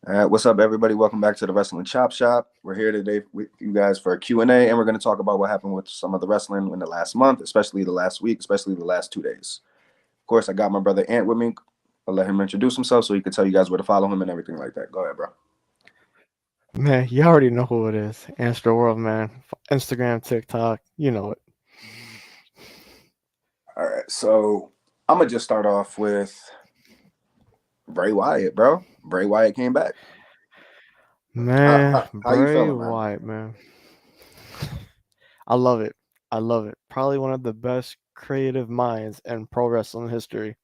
All right, what's up, everybody? Welcome back to the Wrestling Chop Shop. We're here today with you guys for a Q&A, and we're going to talk about what happened with some of the wrestling in the last month, especially the last week, especially the last 2 days. Of course, I got my brother Ant with me. I'll let him introduce himself so he can tell you guys where to follow him and everything like that. Go ahead, bro. Man, you already know who it is. Answer World, man. Instagram, TikTok, you know it. All right, so I'm going to just start off with Bray Wyatt, bro. Bray Wyatt came back. How, Man, how, how you Bray feeling, man? Wyatt, man. I love it. I love it. Probably one of the best creative minds in pro wrestling history.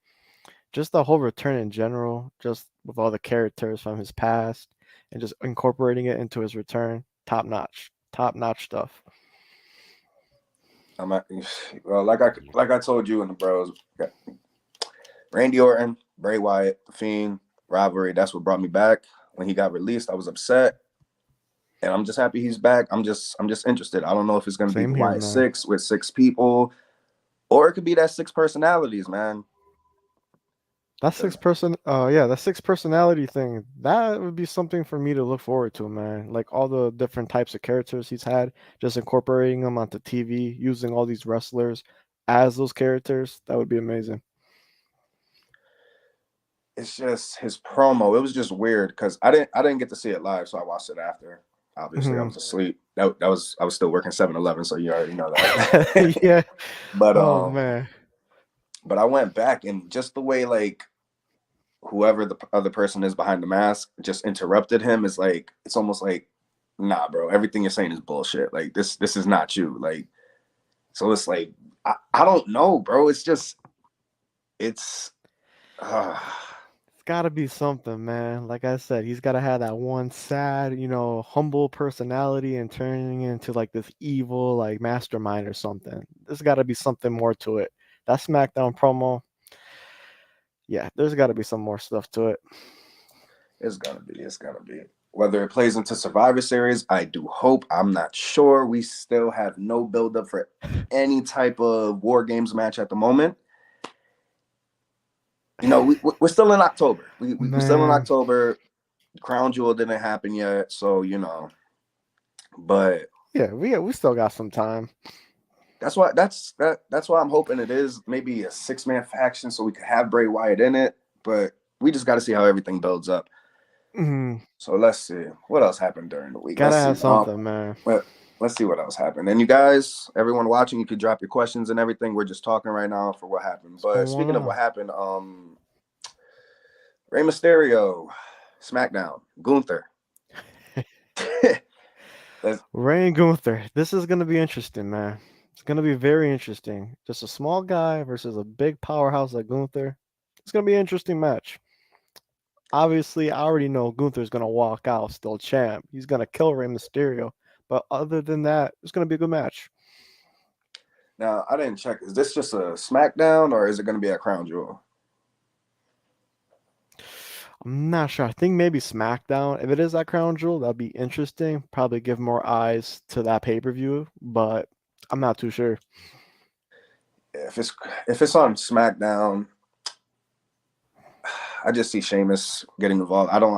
Just the whole return in general, just with all the characters from his past and just incorporating it into his return, top notch. Top notch stuff. I'm at, well, like I told you and the bros, Randy Orton, Bray Wyatt, The Fiend, rivalry. That's what brought me back. When he got released, I was upset, and I'm just happy he's back. I'm just interested. I don't know if it's gonna be Same the here, Wyatt man. Six with six people, or it could be that six personalities, man. That six personality thing. That would be something for me to look forward to, man. Like all the different types of characters he's had, just incorporating them onto TV, using all these wrestlers as those characters. That would be amazing. It's just his promo. It was just weird because I didn't get to see it live, so I watched it after. Obviously, I Mhm. was asleep. That was I was still working 7-Eleven, so you already know that. Yeah. but Oh um, man. but I went back and just the way like whoever the other person is behind the mask just interrupted him is like it's almost like nah, bro, everything you're saying is bullshit. Like this is not you. Like so it's like I don't know, bro. It's just it's uh, It's got to be something, man. Like I said, he's got to have that one sad, humble personality and turning into like this evil, like mastermind or something. There's got to be something more to it. That SmackDown promo, yeah, there's got to be some more stuff to it. it's gonna be whether it plays into Survivor Series. I do hope. I'm not sure. We still have no build up for any type of War Games match at the moment. You know, we're still in October. We're still in Man, October. Crown Jewel didn't happen yet, so you know. But yeah, we still got some time. that's why I'm hoping it is maybe a 6-man faction so we could have Bray Wyatt in it. But we just got to see how everything builds up. Mhm. So let's see what else happened during the week. Gotta Let's see. have something, man. Well, let's see what else happened. And you guys, everyone watching, you could drop your questions and everything. We're just talking right now for what happened. What's But going speaking of on? what happened, Rey Mysterio, SmackDown, Gunther. Let's, Ray and Gunther. This is gonna be interesting, man. It's gonna be very interesting. Just a small guy versus a big powerhouse like Gunther. It's gonna be an interesting match. Obviously, I already know Gunther's gonna walk out still champ. He's gonna kill Rey Mysterio. But other than that, it's gonna be a good match. now I didn't check. Is this just a SmackDown or is it going to be a Crown Jewel? I'm not sure. I think maybe SmackDown. If it is that Crown Jewel, that'd be interesting. Probably give more eyes to that pay per view, but I'm not too sure. If it's if it's on SmackDown, I just see Sheamus getting involved. I don't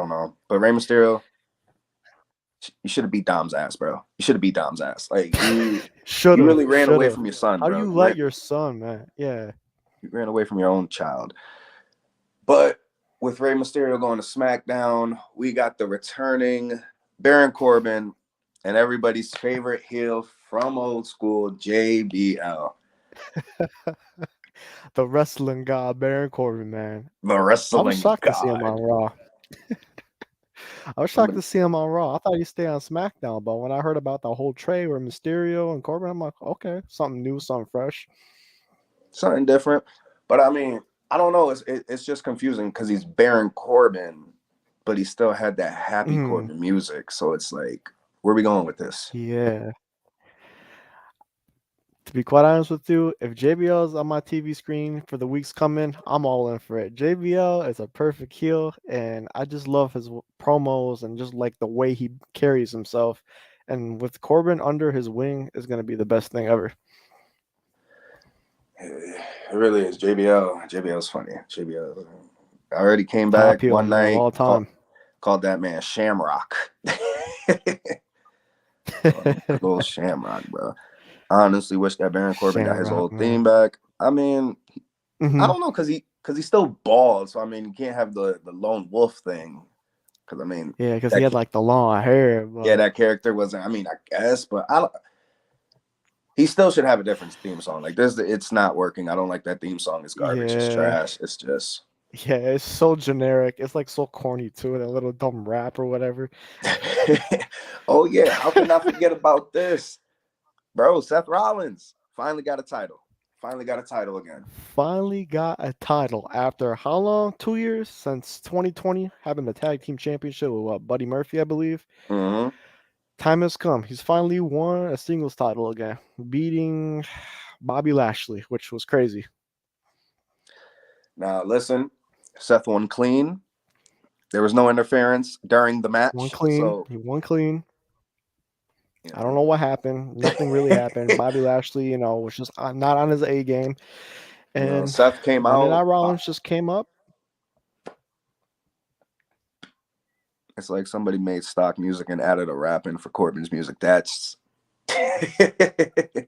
know. But Rey Mysterio, you should have beat Dom's ass, bro. You should have beat Dom's ass. Like you Should've, really ran away should've. from your son, How do bro. you You let ran your son, man? Yeah. you ran away from your own child. But with Rey Mysterio going to SmackDown, we got the returning Baron Corbin and everybody's favorite heel from old school, JBL, The wrestling god Baron Corbin, man. the I was wrestling shocked to see him god. on Raw. I was shocked to see him on Raw. I thought he'd stay on SmackDown, but when I heard about the whole trade with Mysterio and Corbin, I'm like, okay, something new, something fresh. Something different. But I mean, I don't know. It's just confusing because he's Baron Corbin, but he still had that happy Mm, Corbin music. So it's like, where are we going with this? yeah. To be quite honest with you, if JBL is on my TV screen for the weeks coming, I'm all in for it. JBL is a perfect heel, and I just love his promos and just like the way he carries himself. And with Corbin under his wing is going to be the best thing ever. It really is. JBL. JBL's funny. JBL. I already came Top back heel, one man, of night, all time. Called that man Shamrock. Big old Shamrock, bro. I honestly wish that Baron Corbin got his Shamrock, old man. theme back. I mean, I Mhm. don't know, cause he's still bald, so I mean, you can't have the lone wolf thing. Cause I mean, Yeah, because he that had like the long hair, yeah, but that character wasn't. I mean, I guess, but I don't. He still should have a different theme song. Like this, it's not working. I don't like that theme song. It's garbage. It's yeah, trash. It's just. yeah, it's so generic. It's like so corny too, that little dumb rap or whatever. Oh yeah, how can I forget about this, bro? Seth Rollins finally got a title. Finally got a title again. Finally got a title after how long? 2 years since 2020, having the tag team championship with what, Buddy Murphy, I believe. Mm-hmm. Time has come. He's finally won a singles title again, beating Bobby Lashley, which was crazy. Now listen, Seth won clean. There was no interference during the One match, clean. so He won clean. you I don't know. know what happened. Nothing really happened. Bobby Lashley, was just not on his A game. And Seth came Monday Night out. Rollins just came up. It's like somebody made stock music and added a rap in for Corbin's music. That's it's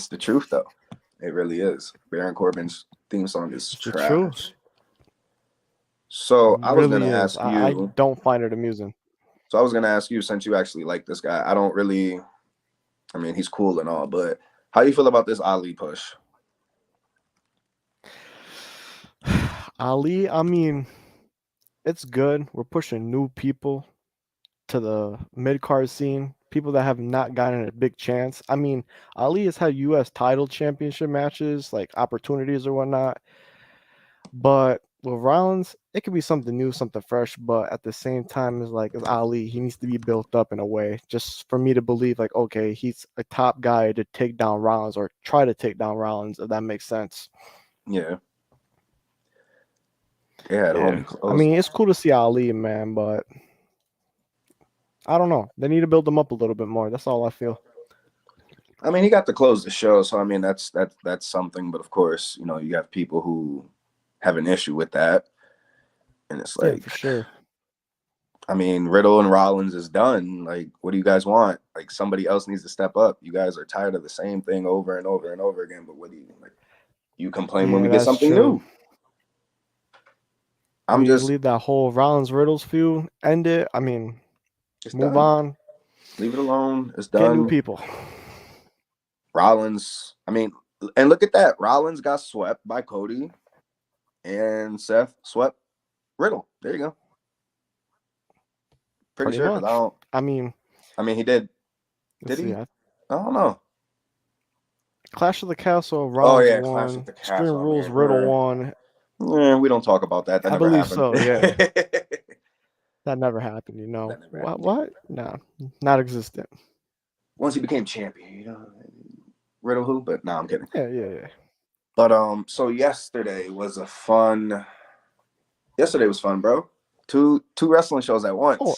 the truth, though. It really is. Baron Corbin's theme song is It's the truth. trash. So It I was really gonna is. ask I you. don't find it amusing. So I was gonna ask you, since you actually like this guy. I don't really. I mean, he's cool and all, but how you feel about this Ali push? Ali, I mean, it's good. We're pushing new people to the mid card scene, people that have not gotten a big chance. I mean, Ali has had U.S. title championship matches, like opportunities or whatnot. But with Rollins, it could be something new, something fresh. But at the same time, it's Ali. He needs to be built up in a way, just for me to believe, like, okay, he's a top guy to take down Rollins or try to take down Rollins, if that makes sense. Yeah. Yeah, the Yeah. homie I close. mean, it's cool to see Ali, man, but I don't know. They need to build him up a little bit more. That's all I feel. I mean, he got to close the show, so I mean, that's something. But of course, you have people who have an issue with that, and it's Yeah, like, for sure. I mean, Riddle and Rollins is done. Like, what do you guys want? Like, somebody else needs to step up. You guys are tired of the same thing over and over and over again. But what do you like? You complain when Yeah, we get that's something true. new. I'm We just, leave that whole Rollins Riddles feud, end it. I mean, it's move done. on, Leave it alone. It's get new done. people. Rollins. I mean, and look at that. Rollins got swept by Cody, and Seth swept Riddle. There you go. Pretty Pretty sure because I much. don't. I mean, I mean, he did. let's Did see. he? I don't know. Clash of the Castle, Oh Rollins yeah, Clash at won. the Extreme Castle. I Rules, mean, Riddle won. we don't talk about that. That I never believe happened. so. Yeah, That that never happened. never What? happened. What? No, not existent. Once he became champion, Riddle who? But no, I'm kidding. Yeah. But so yesterday was a fun. Yesterday was fun, bro. Two wrestling shows at once. Oh,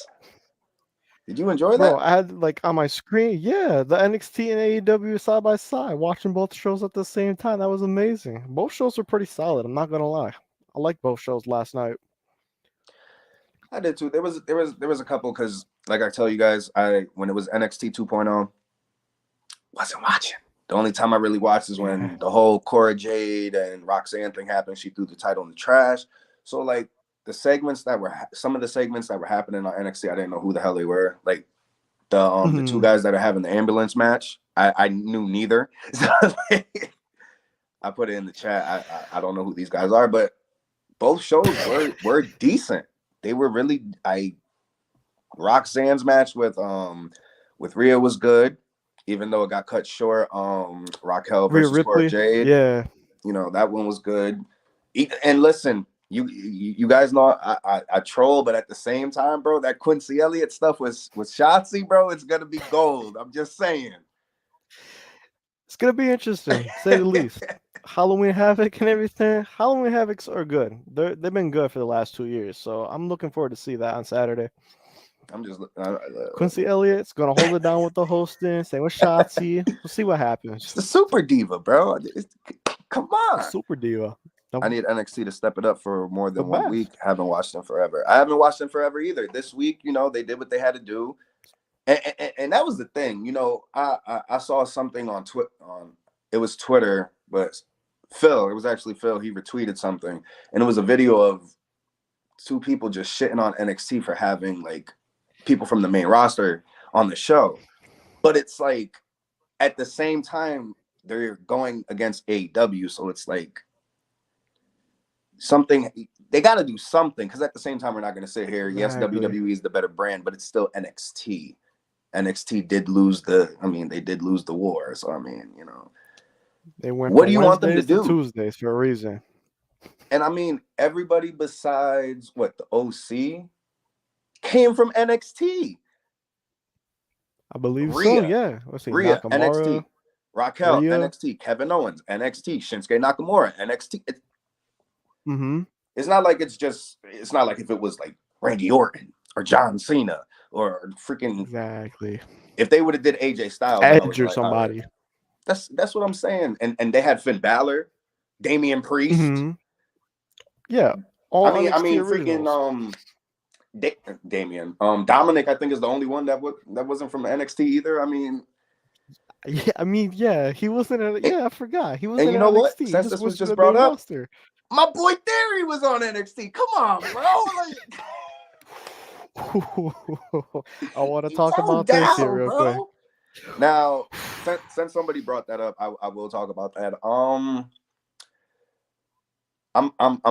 Did you enjoy bro, that? I had like on my screen, yeah, the NXT and AEW side by side, watching both shows at the same time. That was amazing. Both shows were pretty solid. I'm not gonna lie. I liked both shows last night. I did too. There was a couple because, like I tell you guys, when it was NXT 2.0, wasn't watching. The only time I really watched is when the whole Cora Jade and Roxanne thing happened. She threw the title in the trash. So like some of the segments that were happening on NXT, I didn't know who the hell they were. Like the two guys that are having the ambulance match, I knew neither. So, like, I put it in the chat. I don't know who these guys are, but both shows were decent. They were really. Roxanne's match with Rhea was good, even though it got cut short. Raquel Rhea versus Cora Ripley, Jade, yeah. That one was good. And listen, you guys know I troll, but at the same time, bro, that Quincy Elliott stuff was Shotzi, bro. It's gonna be gold. I'm just saying. It's gonna be interesting, to say the least. Halloween Havoc and everything. Halloween Havocs are good. They've been good for the last 2 years, so I'm looking forward to see that on Saturday. I'm just Quincy Elliott's gonna hold it down with the hosting. Same with Shotzi. We'll see what happens. it's the super diva, bro. Come on. Super diva. I need NXT to step it up for more the than 1 week. best. Haven't watched them forever. I haven't watched them forever either. This week, they did what they had to do, and that was the thing. I saw something on Twitter. It was Twitter, but Phil. It was actually Phil. He retweeted something, and it was a video of two people just shitting on NXT for having like people from the main roster on the show. But it's like at the same time they're going against AEW, so it's like something they got to do something, because at the same time we're not going to sit here. Exactly. Yes, WWE is the better brand, but it's still NXT. NXT did lose the war, so They went what from do you want them to Wednesdays to do? Tuesdays for a reason. And everybody besides the OC came from NXT. I believe so. Rhea, Yeah. Let's see. Rhea, Nakamura, NXT. Raquel, Rhea. NXT. Kevin Owens, NXT. Shinsuke Nakamura, NXT. Mm-hmm. It's not like it's not like if it was like Randy Orton or John Cena or freaking. Exactly. If they would have did AJ Styles, Edge or somebody. Right. That's what I'm saying. And they had Finn Balor, Damian Priest. Mm-hmm. Yeah. All NXT originals. Freaking Damian. Dominic, I think, is the only one that wasn't from NXT either. Yeah, he wasn't. I forgot he was. And in you know NXT. what? He Since this was just the brought up, roster. My boy Theory was on NXT. Come on, bro. I want to talk about this here real quick. Now, since somebody brought that up, I will talk about that. I'm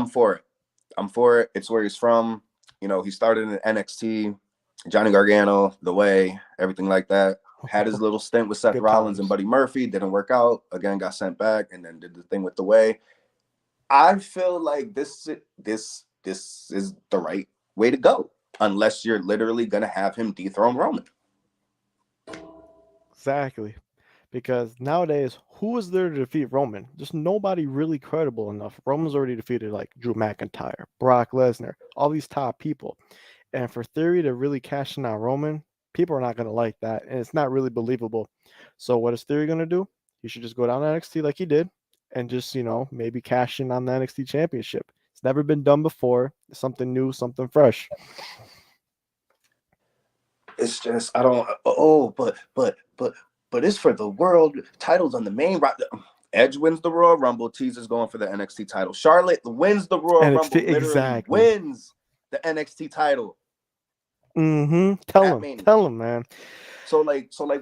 for it. I'm for it. It's where he's from. He started in NXT, Johnny Gargano, The Way, everything like that. Had his little stint with Seth Rollins and Buddy Murphy. Didn't work out. Again, got sent back, and then did the thing with The Way. I feel like this is the right way to go, unless you're literally gonna have him dethrone Roman. Exactly, because nowadays, who is there to defeat Roman? Just nobody really credible enough. Roman's already defeated like Drew McIntyre, Brock Lesnar, all these top people, and for Theory to really cash in on Roman, people are not gonna like that, and it's not really believable. So what is Theory gonna do? He should just go down to NXT like he did, and just maybe cash in on the NXT championship. It's never been done before. It's something new, something fresh. It's just but it's for the world titles on the main. Edge wins the Royal Rumble. Teaser's going for the NXT title. Charlotte wins the Royal Rumble. Literally wins the NXT title. Mm-hmm. Tell him, man. So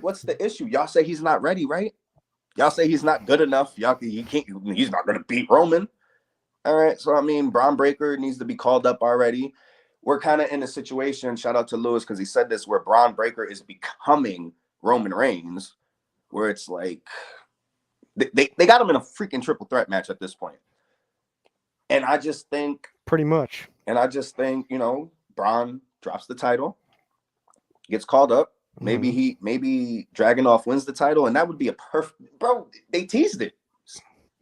what's the issue? Y'all say he's not ready, right? Y'all say he's not good enough. He's not going to beat Roman. All right. So, Braun Breaker needs to be called up already. We're kind of in a situation, shout out to Lewis, because he said this, where Braun Breaker is becoming Roman Reigns, where it's like they got him in a freaking triple threat match at this point. And I just think pretty much. And I just think, Braun drops the title, gets called up. Maybe Dragunov wins the title, and that would be a perfect. Bro, they teased it.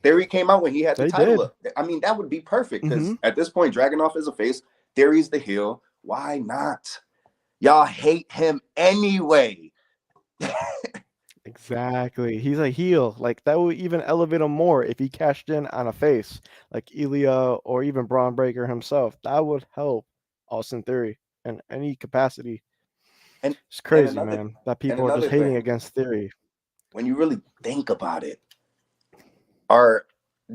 Theory came out when he had the title up. That would be perfect, because at this point, Dragunov is a face, Theory's the heel. Why not? Y'all hate him anyway. Exactly. He's a heel. Like, that would even elevate him more if he cashed in on a face like Ilya or even Braun Breaker himself. That would help Austin Theory in any capacity. And it's crazy, man, that people are just hating against Theory. When you really think about it,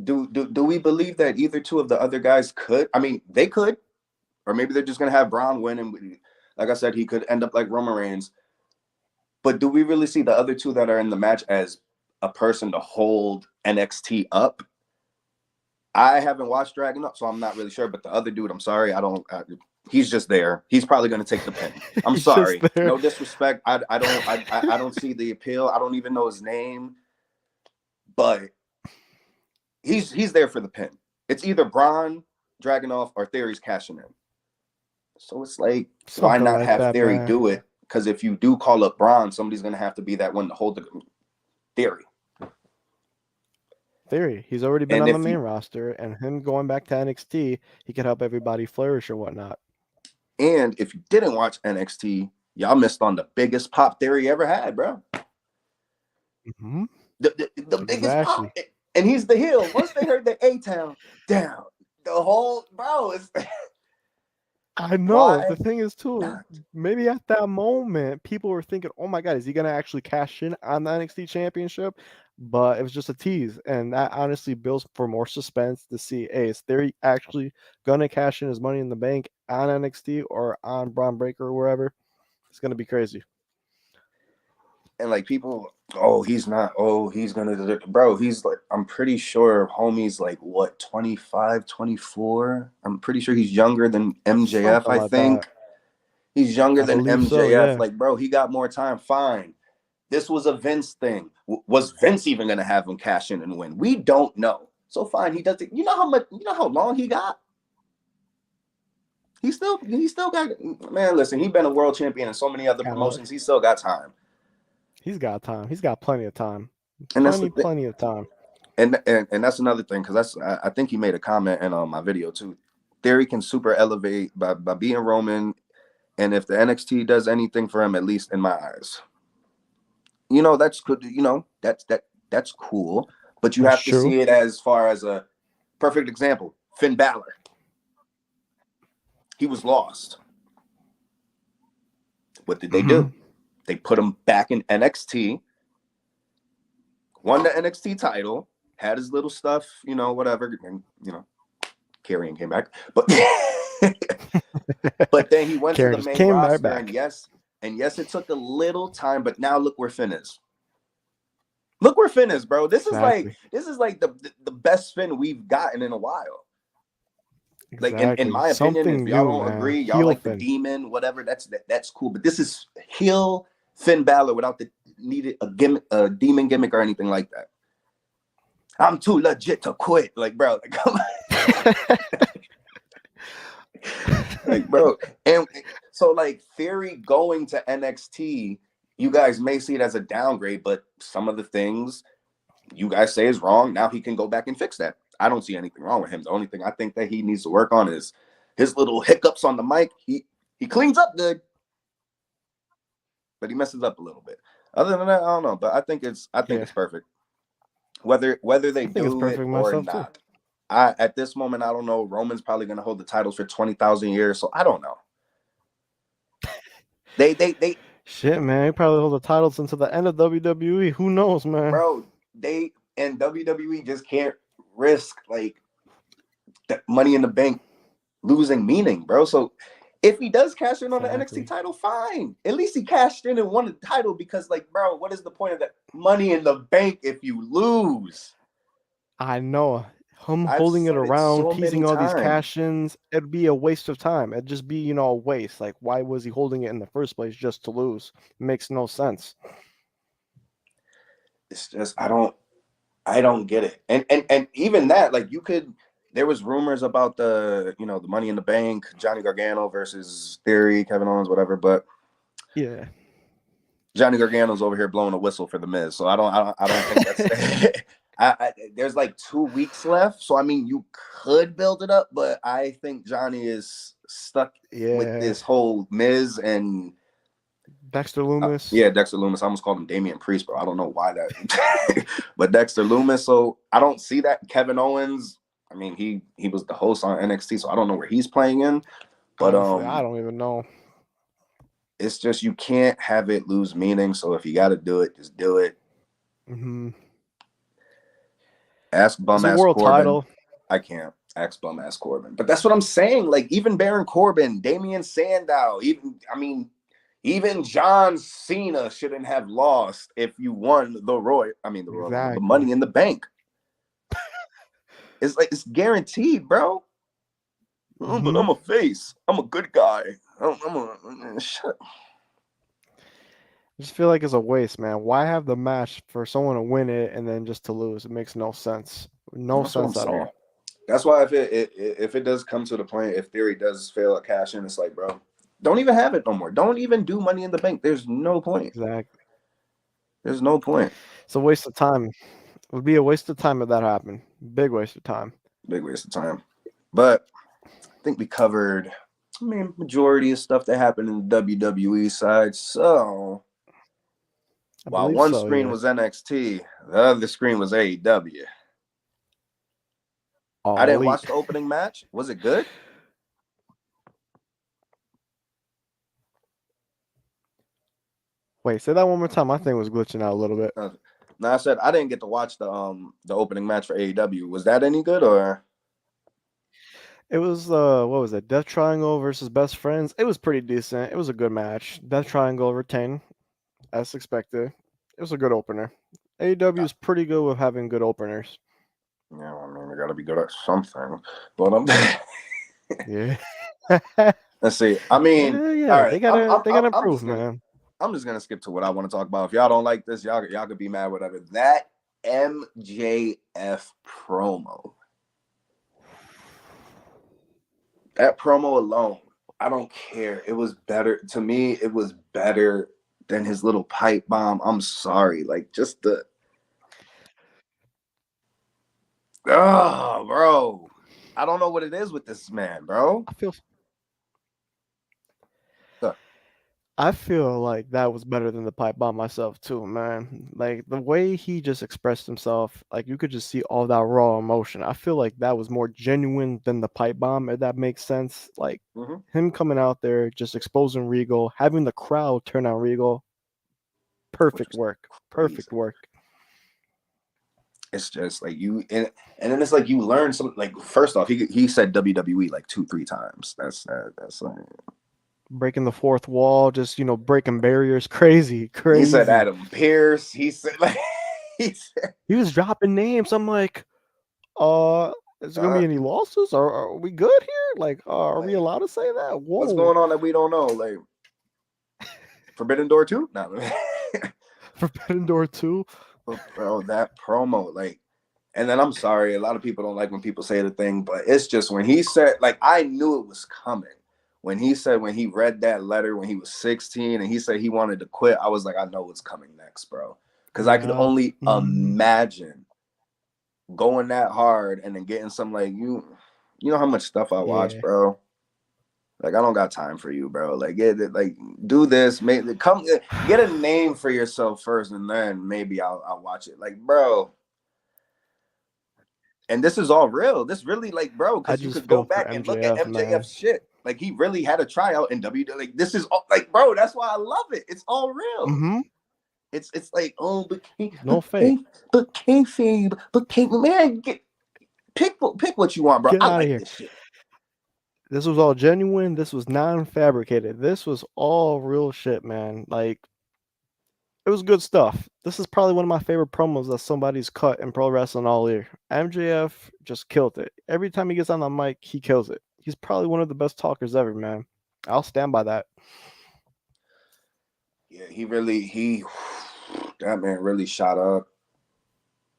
do we believe that either two of the other guys could? They could, or maybe they're just gonna have Braun win, and like I said, he could end up like Roman Reigns. But do we really see the other two that are in the match as a person to hold NXT up? I haven't watched Dragunov, so I'm not really sure. But the other dude, I'm sorry, he's just there. He's probably going to take the pin. I'm sorry, no disrespect. I don't see the appeal. I don't even know his name, but he's there for the pin. It's either Braun, Dragunov, or Theory's cashing in. So it's like, why not have Theory do it? Because if you do call up Braun, somebody's going to have to be that one to hold the Theory. He's already been on the main roster, and him going back to NXT, he could help everybody flourish or whatnot. And if you didn't watch NXT, y'all missed on the biggest pop Theory ever had, bro. Mm-hmm. The biggest pop. and he's the heel. Once they heard the A-Town, down, the whole bro is. I know. Why The thing is, too, not? maybe at that moment, people were thinking, "Oh my God, is he gonna actually cash in on the NXT Championship?" But it was just a tease, and that honestly builds for more suspense to see, hey, is Theory actually gonna cash in his Money in the Bank on NXT or on Braun Breaker or wherever? It's gonna be crazy. And like people, oh, he's not. Oh, he's gonna do it. Bro, he's like, I'm pretty sure homie's like what, 25, 24. I'm pretty sure he's younger than MJF. Something I like that. think he's younger I than believe so. MJF. Yeah. Like, bro, he got more time. Fine. This was a Vince thing. Was Vince even gonna have him cash in and win? We don't know. So fine, he does it. You know how much? You know how long he got? He still got. Man, listen, he's been a world champion in so many other promotions. He still got time. He's got time. He's got plenty of time. And that's Plenty of time. And that's another thing, because I think he made a comment in my video too. Theory can super elevate by being Roman, and if the NXT does anything for him, at least in my eyes, you know, that's good. You know, that's cool. But you have to see it as far as a perfect example. Finn Balor, he was lost. What did they do? They put him back in NXT, won the NXT title, had his little stuff, you know, whatever, and you know, Karrion came back, but but then he went to the main roster, and yes, it took a little time, but now look where Finn is. Look where Finn is, bro. This is like the best Finn we've gotten in a while. Like in my opinion, if y'all don't agree, y'all like the Demon, whatever. That's cool. But this is heel Finn Balor without the needed a demon gimmick or anything like that. I'm too legit to quit. Like, bro, like, come on. Like, bro. And so, like, Theory going to NXT, you guys may see it as a downgrade, but some of the things you guys say is wrong. Now he can go back and fix that. I don't see anything wrong with him. The only thing I think that he needs to work on is his little hiccups on the mic. He cleans up good, but he messes up a little bit. Other than that, I don't know. But I think it's perfect. Whether they do it or not. At this moment, I don't know. Roman's probably going to hold the titles for 20,000 years, so I don't know. They shit, man. He probably hold the titles until the end of WWE. Who knows, man? Bro, they and WWE just can't risk like the Money in the Bank losing meaning, bro. So if he does cash in on the NXT title, fine. At least he cashed in and won the title, because, like, bro, what is the point of that Money in the Bank if you lose? I know. Him holding it around, teasing all these cash-ins, it'd be a waste of time. It'd just be, a waste. Like, why was he holding it in the first place just to lose? It makes no sense. It's just I don't get it. And even that, like, there was rumors about the Money in the Bank, Johnny Gargano versus Theory, Kevin Owens, whatever, but yeah, Johnny Gargano's over here blowing a whistle for the Miz, so I don't think that's there's like 2 weeks left, so I mean you could build it up, but I think Johnny is stuck with this whole Miz and Dexter Lumis. Dexter Lumis. I almost called him Damian Priest, bro. I don't know why that, but Dexter Lumis. So I don't see that. Kevin Owens, I mean, he was the host on NXT, so I don't know where he's playing in. But honestly, I don't even know. It's just you can't have it lose meaning. So if you got to do it, just do it. Ask bum ass Corbin. Title. I can't ask bum ass Corbin, but that's what I'm saying. Like, even Baron Corbin, Damian Sandow, even John Cena shouldn't have lost if you won the Money in the Bank. It's like, it's guaranteed, bro. But I'm a face. I'm a good guy. Shut up. I just feel like it's a waste, man. Why have the match for someone to win it and then just to lose? It makes no sense. No sense at all. That's why if it does come to the point, if Theory does fail at cash in, it's like, bro, don't even have it no more. Don't even do Money in the Bank. There's no point. Exactly. There's no point. It's a waste of time. It would be a waste of time if that happened. Big waste of time. Big waste of time. But I think we covered, majority of stuff that happened in the WWE side. So while one screen was NXT, the other screen was AEW. I All didn't elite. watch the opening match. Was it good? Wait, say that one more time. My thing was glitching out a little bit. No, I said I didn't get to watch the opening match for AEW. Was that any good or? It was what was it? Death Triangle versus Best Friends. It was pretty decent. It was a good match. Death Triangle retained as expected. It was a good opener. AEW is pretty good with having good openers. Yeah, I mean, they got to be good at something. But Yeah. let's see. I mean, all yeah, right. they gotta improve, man. I'm just gonna skip to what I want to talk about. If y'all don't like this, y'all could be mad, whatever. That MJF promo. That promo alone, I don't care. It was better to me. It was better than his little pipe bomb. I'm sorry, like just the bro. I don't know what it is with this man, bro. I feel like that was better than the pipe bomb myself too, man. Like the way he just expressed himself, like you could just see all that raw emotion. I feel like that was more genuine than the pipe bomb, if that makes sense. Like him coming out there, just exposing Regal, having the crowd turn on Regal. Perfect work. Perfect work. It's just like you and then it's like you learn something. Like first off, he said WWE like 2-3 times. That's like breaking the fourth wall, just breaking barriers. Crazy. He said Adam Pearce. He said like he was dropping names. I'm like, is there gonna be any losses? Are we good here? Like, are we allowed to say that? Whoa. What's going on that we don't know? Like Forbidden Door 2? No. Forbidden Door 2? Bro, that promo, like, and then I'm sorry, a lot of people don't like when people say the thing, but it's just when he said, like, I knew it was coming. When he said, when he read that letter when he was 16 and he said he wanted to quit, I was like, I know what's coming next, bro. Because I could only imagine going that hard and then getting some, like, you know how much stuff I watch, bro. Like, I don't got time for you, bro. Like, do this. Come get a name for yourself first, and then maybe I'll watch it. Like, bro. And this is all real. This really, like, bro, because you could go back and look at MJF's shit. Like, he really had a tryout in WWE. Like, this is all, like, bro. That's why I love it. It's all real. It's like, oh, but fake. But kayfabe, man, pick what you want, bro. Get I out like of here. This shit. This was all genuine. This was non-fabricated. This was all real shit, man. Like, it was good stuff. This is probably one of my favorite promos that somebody's cut in pro wrestling all year. MJF just killed it. Every time he gets on the mic, he kills it. He's probably one of the best talkers ever, man. I'll stand by that. Yeah, that man really shot up.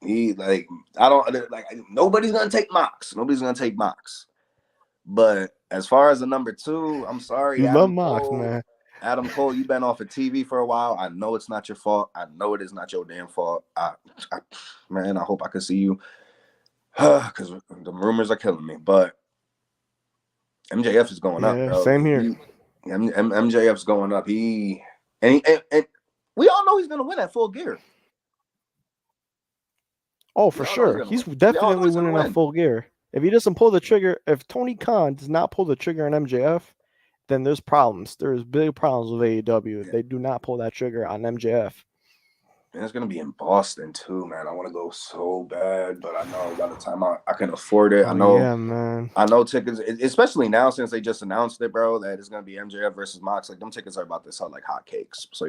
He nobody's gonna take Mox. Nobody's gonna take Mox. But as far as the number 2, I'm sorry, Adam Mox, man. Adam Cole, you've been off of TV for a while. I know it's not your fault. I know it is not your damn fault. Man, I hope I can see you. Because the rumors are killing me. But MJF is going up, bro. Same here. MJF's going up. And we all know he's gonna win at Full Gear. Oh, for sure. He's definitely winning at Full Gear. If he doesn't pull the trigger, if Tony Khan does not pull the trigger on MJF, then there's problems. There's big problems with AEW. If they do not pull that trigger on MJF. And it's gonna be in Boston too, man. I want to go so bad, but I know by the time I can afford it. I know, yeah, man. I know tickets, especially now since they just announced it, bro, that it's gonna be MJF versus Mox. Like them tickets are about to sell like hotcakes. So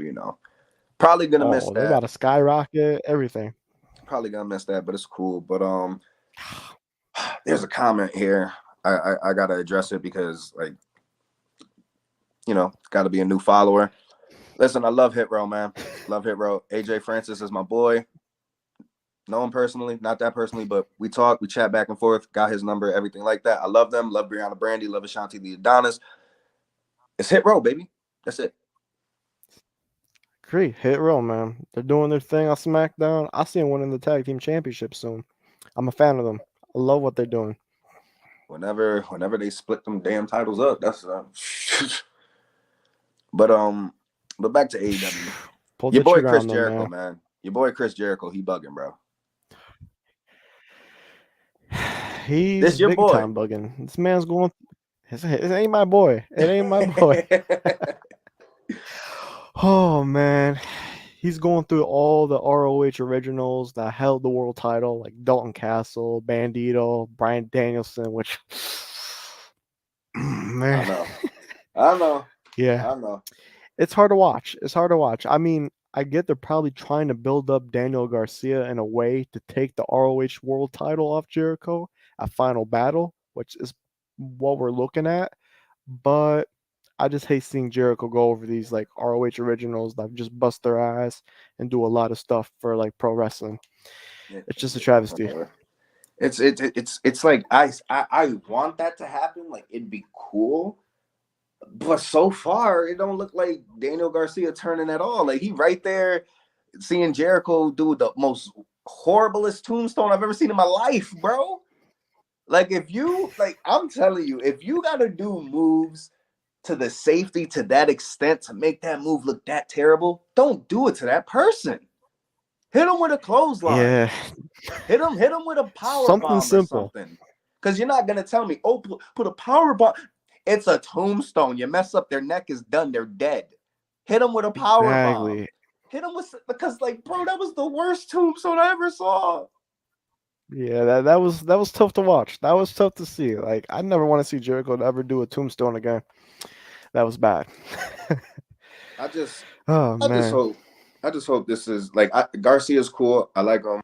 probably gonna miss that. They're about to skyrocket everything. Probably gonna miss that, but it's cool. But there's a comment here. I gotta address it because got to be a new follower. Listen, I love Hit Row, man. Love Hit Row. AJ Francis is my boy. Know him personally, not that personally, but we talk, we chat back and forth. Got his number, everything like that. I love them. Love Brianna Brandy. Love Ashanti the Adonis. It's Hit Row, baby. That's it. Great. Hit Row, man. They're doing their thing on SmackDown. I see them winning the tag team championship soon. I'm a fan of them. I love what they're doing. Whenever they split them damn titles up, that's But back to AEW. Your boy Chris Jericho, man. Your boy Chris Jericho, he bugging, bro. He's This your big boy. time bugging. This man's going. It ain't my boy. It ain't my boy. Oh man, he's going through all the ROH originals that held the world title, like Dalton Castle, Bandito, Bryan Danielson, which I man, know. I know. yeah, I know. it's hard to watch. It's hard to watch. I mean, I get they're probably trying to build up Daniel Garcia in a way to take the ROH world title off Jericho at Final Battle, which is what we're looking at. But I just hate seeing Jericho go over these like ROH originals that just bust their ass and do a lot of stuff for like pro wrestling. It's just a travesty. It's like I want that to happen. Like it'd be cool. But so far, it don't look like Daniel Garcia turning at all. Like he right there seeing Jericho do the most horriblest tombstone I've ever seen in my life, bro. Like if you I'm telling you, if you gotta do moves to the safety to that extent to make that move look that terrible, don't do it to that person. Hit him with a clothesline. Yeah, Hit him with a power something bomb or simple. something. Because you're not gonna tell me, oh, put a power bomb. It's a tombstone. You mess up, their neck is done. They're dead. Hit them with a power bomb. Exactly. Hit them with because, like, bro, that was the worst tombstone I ever saw. Yeah, that was tough to watch. That was tough to see. Like I never want to see Jericho ever do a tombstone again. That was bad. I just man. hope this is like Garcia's cool. I like him.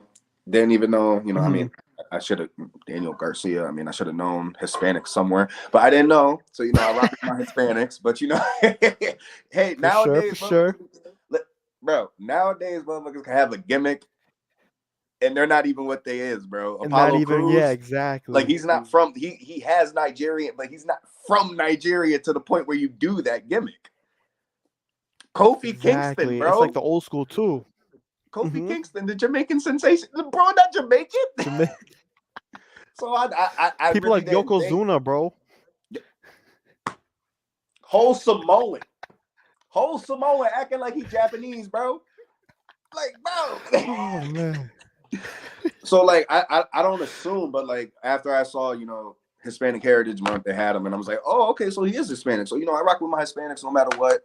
Didn't even know, I Mhm. mean, I should have Daniel Garcia. I mean, I should have known Hispanic somewhere, but I didn't know. So I rock with my Hispanics. But hey, For nowadays, sure. bro, nowadays motherfuckers can have a gimmick, and they're not even what they is, bro. And not Apollo even, yeah, Crews, like exactly. he's not from he has Nigerian, but he's not from Nigeria to the point where you do that gimmick. Kofi Kingston, Exactly. It's like bro. the old school too. Kofi Mm-hmm. Kingston, the Jamaican sensation, bro. Not Jamaican. So I People really like didn't think Yokozuna, bro. whole Samoan acting like he's Japanese, bro. Like, bro. Oh man. So like I don't assume, but like after I saw Hispanic Heritage Month, they had him, and I was like, oh, okay, so he is Hispanic. So I rock with my Hispanics no matter what.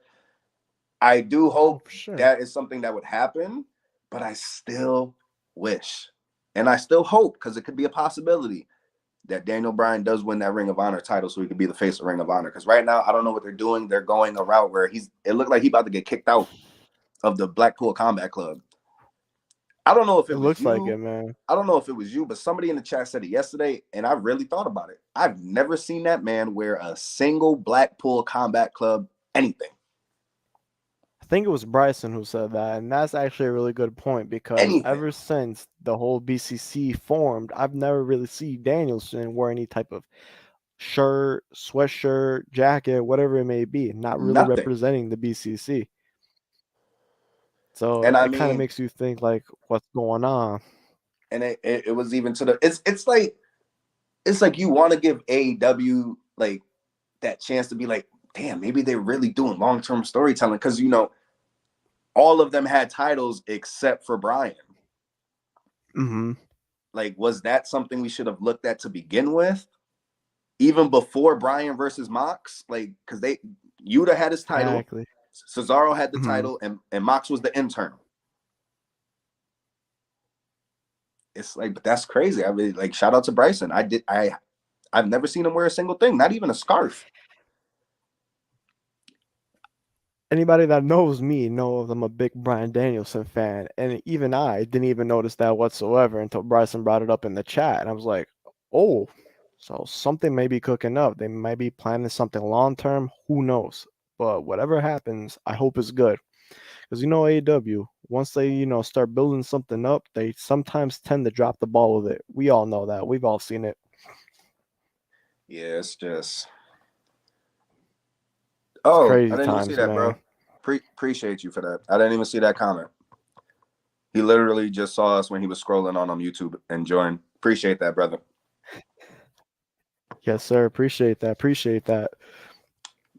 I do hope For sure. that is something that would happen, but I still wish, and I still hope, because it could be a possibility, that Daniel Bryan does win that Ring of Honor title so he could be the face of Ring of Honor. Because right now, I don't know what they're doing. They're going a route where it looked like he about to get kicked out of the Blackpool Combat Club. I don't know if it was looks you. like it, man. I don't know if it was you, but somebody in the chat said it yesterday, and I really thought about it. I've never seen that man wear a single Blackpool Combat Club anything. I think it was Bryson who said that, and that's actually a really good point because ever since the whole BCC formed, I've never really seen Danielson wear any type of shirt, sweatshirt, jacket, whatever it may be, not really representing the BCC. So and it kind of makes you think like, what's going on? And it was even to the it's like you want to give AEW like that chance to be like, damn, maybe they're really doing long-term storytelling, because all of them had titles except for Bryan. Mm-hmm. Like, was that something we should have looked at to begin with, even before Bryan versus Mox? Like, because Yuta had his title, exactly. Cesaro had the title, and Mox was the intern. It's like, but that's crazy. I really like, shout out to Bryson. I've never seen him wear a single thing, not even a scarf. Anybody that knows me knows I'm a big Bryan Danielson fan, and even I didn't even notice that whatsoever until Bryson brought it up in the chat, and I was like, oh, so something may be cooking up. They might be planning something long term. Who knows? But whatever happens, I hope it's good. Because AEW, once they start building something up, they sometimes tend to drop the ball with it. We all know that. We've all seen it. Yeah, it's just crazy I didn't times, even see that, man. bro. Appreciate you for that. I didn't even see that comment. He literally just saw us when he was scrolling on YouTube and joined. Appreciate that, brother. Yes, sir. Appreciate that.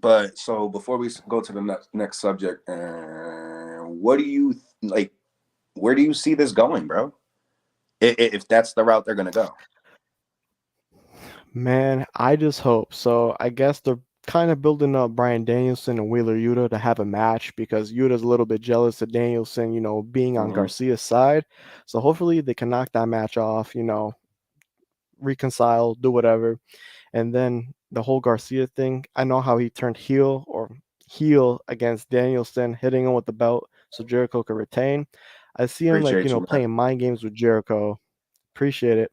But so before we go to the next subject, what do you like? Where do you see this going, bro? If that's the route they're gonna go. Man, I just hope. So I guess they're kind of building up Brian Danielson and Wheeler Yuta to have a match because Yuta's a little bit jealous of Danielson, being on Hmm. Garcia's side. So hopefully they can knock that match off, reconcile, do whatever. And then the whole Garcia thing, I know how he turned heel against Danielson, hitting him with the belt so Jericho could retain. I see him like, Appreciate you, man. playing mind games with Jericho. Appreciate it.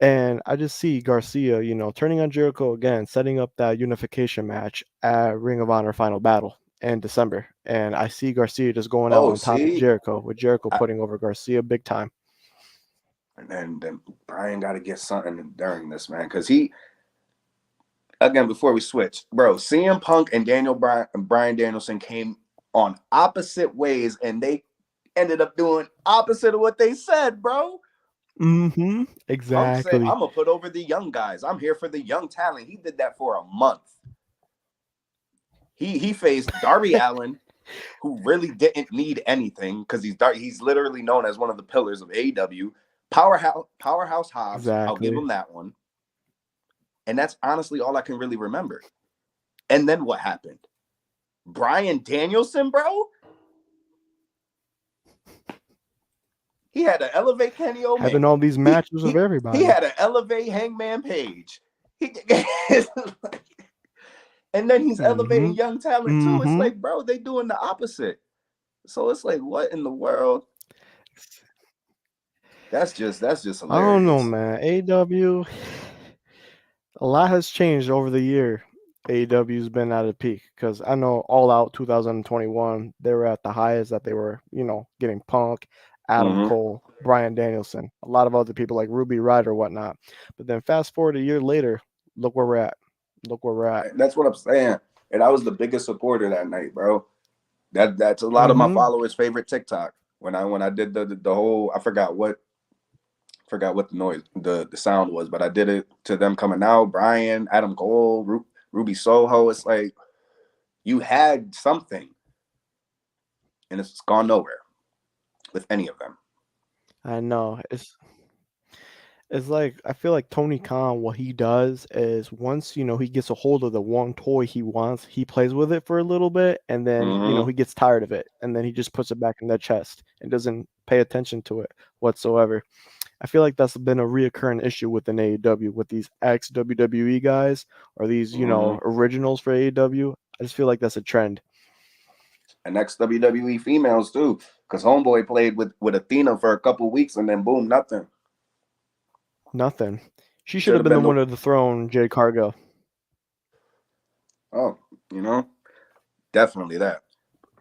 And I just see Garcia, turning on Jericho again, setting up that unification match at Ring of Honor Final Battle in December. And I see Garcia just going out Oh, on top of see, Jericho, with Jericho I, putting over Garcia big time. and then Brian got to get something during this, man, because he again before we switch, bro. CM Punk and Brian Danielson came on opposite ways, and they ended up doing opposite of what they said, bro. Mm-hmm. Punk said, Exactly. "I'm gonna put over the young guys. I'm here for the young talent." He did that for a month. He faced Darby Allin, who really didn't need anything because he's literally known as one of the pillars of AEW. Powerhouse Hobbs, I'll give Exactly. him that one. And that's honestly all I can really remember. And then what happened? Brian Danielson, bro? He had to elevate Kenny Having Omega. all these He matches of he he everybody. had to elevate Hangman Page. He, and then he's Mm-hmm. elevating young talent too. It's Mm-hmm. like, bro, they doing the opposite. So it's like, what in the world? That's just I don't know, hilarious. man. AEW, a lot has changed over the year. AEW's been at a peak because I know All Out 2021, they were at the highest that they were, getting Punk, Adam Mm-hmm. Cole, Brian Danielson, a lot of other people like Ruby Riott or whatnot. But then fast forward a year later, look where we're at. Look where we're at. That's what I'm saying. And I was the biggest supporter that night, bro. That's a lot of my Mm-hmm. followers' favorite TikTok. When I did the whole I forgot what the noise the sound was, but I did it to them coming out. Brian, Adam Cole, Ruby Soho. It's like you had something, and it's gone nowhere with any of them. I know. It's like I feel like Tony Khan, what he does is once he gets a hold of the one toy he wants, he plays with it for a little bit, and then Mm-hmm. he gets tired of it, and then he just puts it back in the chest and doesn't pay attention to it whatsoever. I feel like that's been a reoccurring issue within AEW with these ex WWE guys or these Mm-hmm. originals for AEW. I just feel like that's a trend. And next WWE females too, because Homeboy played with Athena for a couple weeks, and then boom, nothing. Nothing. She should Should have have been the been the one to dethrone Jade Cargill. oh, you know, definitely that.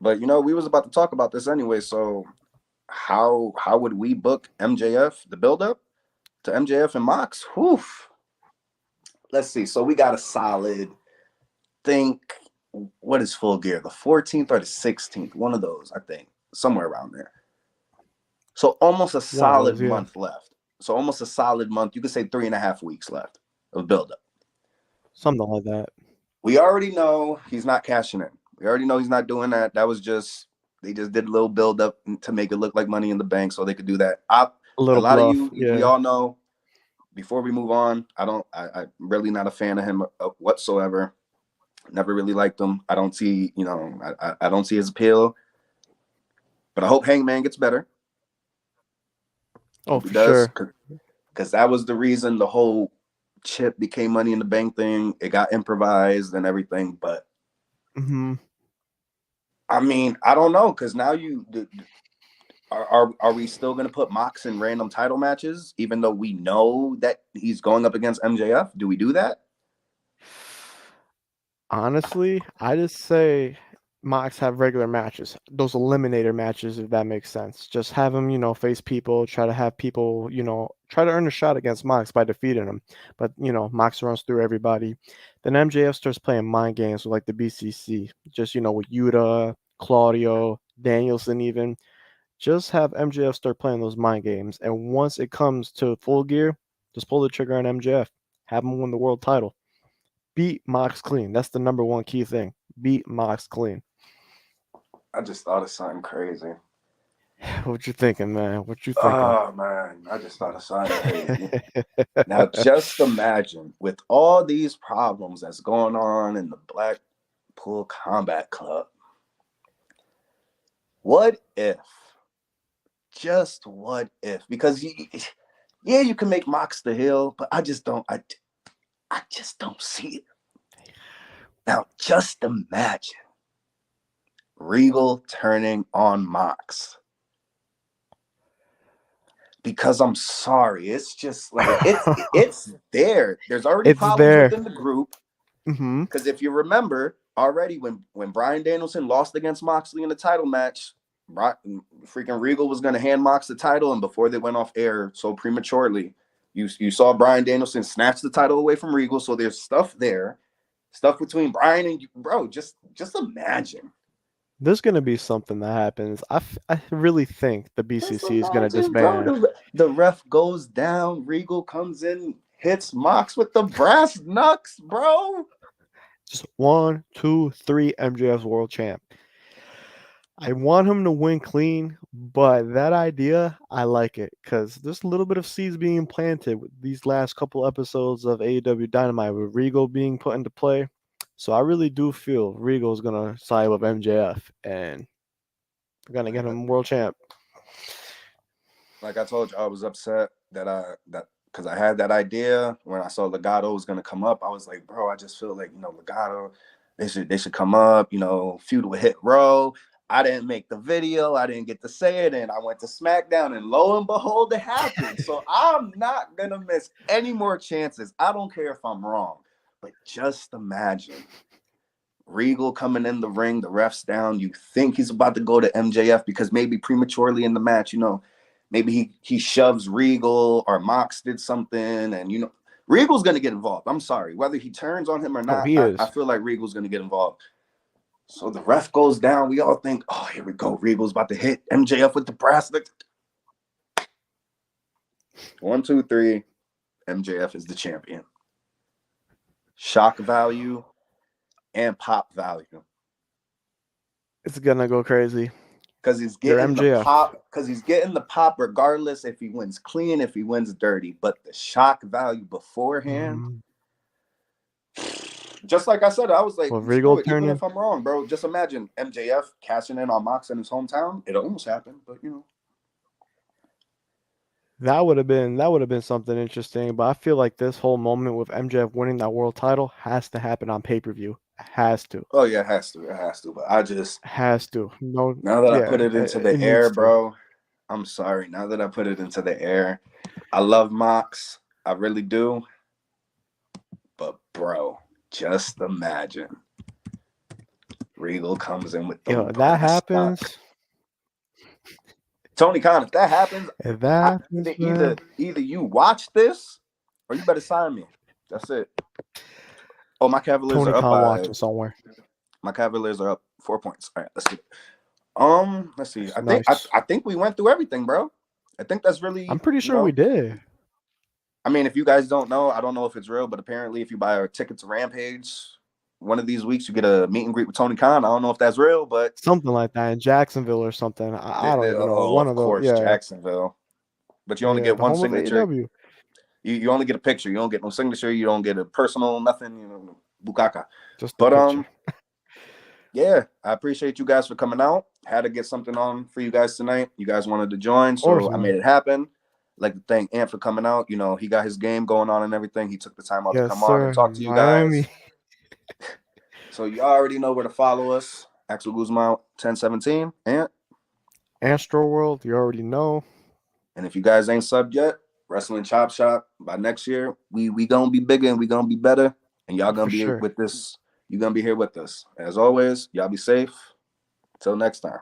But we was about to talk about this anyway. So how would we book MJF the build up to MJF and Mox? Whew. Let's see. So we got a solid think. What is Full Gear? The 14th or the 16th? One of those, I think, somewhere around there. So almost a One of solid those, yeah. month left. So almost a solid month. You could say 3.5 weeks left of build up. Something like that. We already know he's not cashing in. We already know he's not doing that. That was just they just did a little build up to make it look like Money in the Bank, so they could do that. A A little lot of bluff, you, we yeah. all know. Before we move on, I'm really not a fan of him whatsoever. Never really liked him. I don't see, I don't see his appeal. But I hope Hangman gets better. Oh, Hope he for does, sure. because that was the reason the whole chip became Money in the Bank thing. It got improvised and everything, but Hmm. I mean, I don't know because now are we still going to put Mox in random title matches, even though we know that he's going up against MJF? Do we do that? Honestly, I just say Mox have regular matches, those eliminator matches, if that makes sense. Just have him, face people, try to have people, try to earn a shot against Mox by defeating him. But, Mox runs through everybody. Then MJF starts playing mind games with like the BCC, just, with Yuta, Claudio, Danielson, even. Just have MJF start playing those mind games. And once it comes to Full Gear, just pull the trigger on MJF. Have him win the world title. Beat Mox clean. That's the number one key thing. Beat Mox clean. I just thought of something crazy. What you thinking, man? What you thinking? Oh man, I just thought of something crazy. Now, just imagine with all these problems that's going on in the Blackpool Combat Club, what if, just what if, because yeah, you can make Mox the heel, but I just don't see it. Now, just imagine Regal turning on Mox. Because I'm sorry, it's just like it's there. There's already It's problems there. within the group. Hmm. Because if you remember already, when Bryan Danielson lost against Moxley in the title match, freaking Regal was going to hand Mox the title, and before they went off air so prematurely, you saw Bryan Danielson snatch the title away from Regal. So there's stuff there, stuff between Bryan and you, bro. Just imagine. There's gonna be something that happens. I really think the Just BCC is gonna imagine, bro. disband. The ref goes down. Regal comes in, hits Mox with the brass knucks, bro. Just 1, 2, 3, MJF's world champ. I want him to win clean, but that idea, I like it because there's a little bit of seeds being planted with these last couple episodes of AEW Dynamite with Regal being put into play. So I really do feel Regal's gonna side with MJF and we're gonna get him world champ. Like I told you, I was upset that because I had that idea when I saw Legado was gonna come up. I was like, bro, I just feel like Legado, they should come up, feud with Hit Row. I didn't make the video, I didn't get to say it, and I went to SmackDown, and lo and behold, it happened. So I'm not gonna miss any more chances. I don't care if I'm wrong, but just imagine Regal coming in the ring, the ref's down. You think he's about to go to MJF because maybe prematurely in the match, maybe he shoves Regal or Mox did something, and Regal's gonna get involved. I'm sorry, whether he turns on him or Oh, not, he I is. feel like Regal's gonna get involved. So the ref goes down. We all think, oh, here we go. Regal's about to hit MJF with the brass. 1, 2, 3. MJF is the champion. Shock value and pop value. It's gonna go crazy. Because he's You're getting the MJF. pop. Because he's getting the pop regardless if he wins clean, if he wins dirty. But the shock value beforehand, just like I said, I was like, With screw Regal it. Even turning, if I'm wrong, bro, just imagine MJF cashing in on Mox in his hometown. It almost happened, but that would have been something interesting. But I feel like this whole moment with MJF winning that world title has to happen on pay-per-view. Has to. Oh yeah, it has to. It has to. But I just Has to. No, now that I yeah, put it into the it air, needs to. bro. I'm sorry. Now that I put it into the air, I love Mox. I really do. But bro, just imagine Regal comes in with the Yo, that brass happens. knuck. Tony Khan, if that happens, If that happens, man. either you watch this or you better sign me. That's it. Oh, my Cavaliers Tony are up Khan by watching somewhere. my Cavaliers are up 4 points. All right, let's see. Let's see. Nice. I think we went through everything, bro. I think that's really, I'm pretty sure we did. I mean, if you guys don't know, I don't know if it's real, but apparently if you buy a ticket to Rampage, one of these weeks you get a meet and greet with Tony Khan. I don't know if that's real, but Something like that in Jacksonville or something. I don't even know. One of of those. course, Yeah. Jacksonville. But you only Yeah. get The one home of signature. AEW. You only get a picture. You don't get no signature. You don't get a personal nothing. Bukaka. Just a But picture. yeah, I appreciate you guys for coming out. Had to get something on for you guys tonight. You guys wanted to join, so I made it happen. Like to thank Ant for coming out. He got his game going on and everything. He took the time out to Yes, come on and sir. talk to you Miami. guys. So you already know where to follow us. Axel Guzman 1017. Ant. Astro World, you already know. And if you guys ain't subbed yet, Wrestling Chop Shop, by next year, we gonna be bigger and we gonna be better. And y'all gonna be with this. You're gonna be here with us. As always, y'all be safe. Till next time.